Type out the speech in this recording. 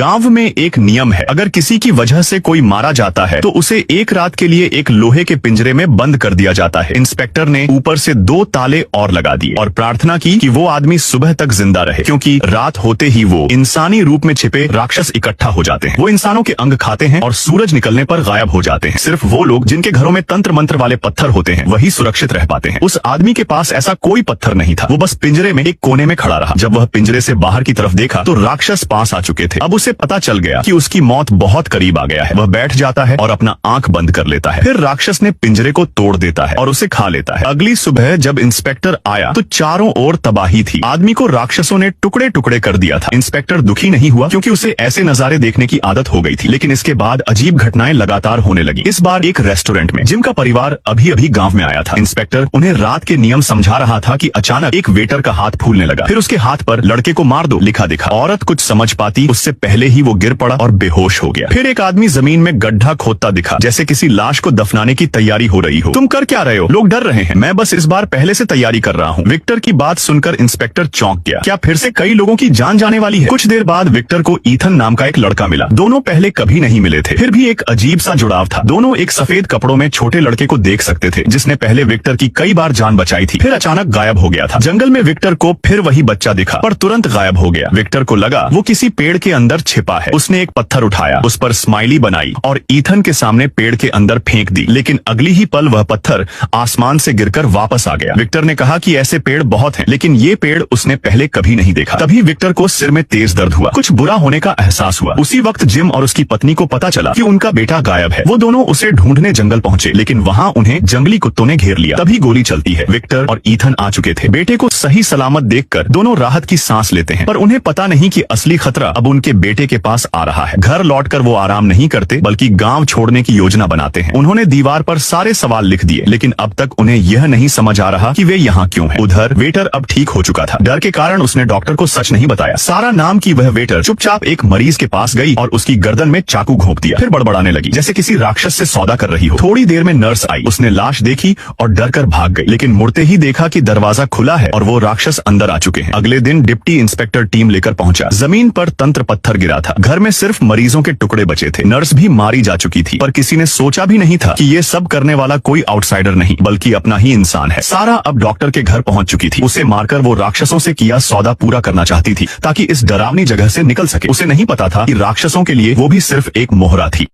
गांव में एक नियम है, अगर किसी की वजह से कोई मारा जाता है तो उसे एक रात के लिए एक लोहे के पिंजरे में बंद कर दिया जाता है। इंस्पेक्टर ने ऊपर से 2 ताले और लगा दिए और प्रार्थना की कि वो आदमी सुबह तक जिंदा रहे, क्योंकि रात होते ही वो इंसानी रूप में छिपे राक्षस इकट्ठा हो जाते हैं। वो इंसानों के अंग खाते हैं और सूरज निकलने पर गायब हो जाते हैं। सिर्फ वो लोग जिनके घरों में तंत्र मंत्र वाले पत्थर होते हैं वही सुरक्षित रह पाते हैं। उस आदमी के पास ऐसा कोई पत्थर नहीं था। वो बस पिंजरे में एक कोने में खड़ा रहा। जब वह पिंजरे से बाहर की तरफ देखा तो राक्षस पास आ चुके थे। अब उसे पता चल गया कि उसकी मौत बहुत करीब आ गया है। वह बैठ जाता है और अपना आंख बंद कर लेता है। फिर राक्षस ने पिंजरे को तोड़ देता है और उसे खा लेता है। अगली सुबह जब इंस्पेक्टर आया तो चारों ओर तबाही थी। आदमी को राक्षसों ने टुकड़े टुकड़े कर दिया था। इंस्पेक्टर दुखी नहीं हुआ, क्योंकि उसे ऐसे नजारे देखने की आदत हो गई थी। लेकिन इसके बाद अजीब घटनाएं लगातार होने लगी। इस बार एक रेस्टोरेंट में जिम का परिवार अभी अभी गांव में आया था। इंस्पेक्टर उन्हें रात के नियम समझा रहा था कि अचानक एक वेटर का हाथ फूलने लगा। फिर उसके हाथ पर लड़के को मार दो लिखा दिखा। औरत कुछ समझ पाती उससे पहले ही वो गिर पड़ा और बेहोश हो गया। फिर एक आदमी जमीन में गड्ढा खोदता दिखा, जैसे किसी लाश को दफनाने की तैयारी हो रही हो। तुम कर क्या रहे हो? लोग डर रहे हैं। मैं बस इस बार पहले से तैयारी कर रहा हूँ। विक्टर की बात सुनकर इंस्पेक्टर चौंक गया। क्या फिर से कई लोगों की जान जाने वाली है? कुछ देर बाद विक्टर को ईथन नाम का एक लड़का मिला। दोनों पहले कभी नहीं मिले थे, फिर भी एक अजीब सा जुड़ाव था। दोनों एक सफेद कपड़ों में छोटे लड़के को देख सकते थे, जिसने पहले विक्टर की कई बार जान बचाई थी, फिर अचानक गायब हो गया था। जंगल में विक्टर को फिर वही बच्चा दिखा, पर तुरंत गायब हो गया। विक्टर को लगा वो किसी पेड़ के अंदर छिपा है। उसने एक पत्थर उठाया, उस पर स्माइली बनाई और ईथन के सामने पेड़ के अंदर फेंक दी। लेकिन अगली ही पल वह पत्थर आसमान से गिरकर वापस आ गया। विक्टर ने कहा कि ऐसे पेड़ बहुत हैं, लेकिन ये पेड़ उसने पहले कभी नहीं देखा। तभी विक्टर को सिर में तेज दर्द हुआ। कुछ बुरा होने का एहसास हुआ। उसी वक्त जिम और उसकी पत्नी को पता चला कि उनका बेटा गायब है। वो दोनों उसे ढूंढने जंगल पहुंचे, लेकिन वहाँ उन्हें जंगली कुत्तों ने घेर लिया। तभी गोली चलती है। विक्टर और ईथन आ चुके थे। बेटे को सही सलामत देखकर दोनों राहत की सांस लेते हैं, पर उन्हें पता नहीं कि असली खतरा अब उनके बेटे के पास आ रहा है। घर लौटकर वो आराम नहीं करते, बल्कि गांव छोड़ने की योजना बनाते हैं। उन्होंने दीवार पर सारे सवाल लिख दिए, लेकिन अब तक उन्हें यह नहीं समझ आ रहा कि वे यहाँ क्यों हैं। उधर वेटर अब ठीक हो चुका था। डर के कारण उसने डॉक्टर को सच नहीं बताया। सारा नाम की वह वेटर चुपचाप एक मरीज के पास गई और उसकी गर्दन में चाकू घोंप दिया। फिर बड़बड़ाने लगी, जैसे किसी राक्षस से सौदा कर रही हो। थोड़ी देर में नर्स आई। उसने लाश देखी और डर कर भाग गई, लेकिन मुड़ते ही देखा कि दरवाजा खुला है और वो राक्षस अंदर आ चुके हैं। अगले दिन डिप्टी इंस्पेक्टर टीम लेकर पहुंचा। जमीन पर तंत्र पत्थर गिरा था। घर में सिर्फ मरीजों के टुकड़े बचे थे। नर्स भी मारी जा चुकी थी, पर किसी ने सोचा भी नहीं था कि ये सब करने वाला कोई आउटसाइडर नहीं, बल्कि अपना ही इंसान है। सारा अब डॉक्टर के घर पहुंच चुकी थी। उसे मारकर वो राक्षसों से किया सौदा पूरा करना चाहती थी, ताकि इस डरावनी जगह से निकल सके। उसे नहीं पता था कि राक्षसों के लिए वो भी सिर्फ एक मोहरा थी।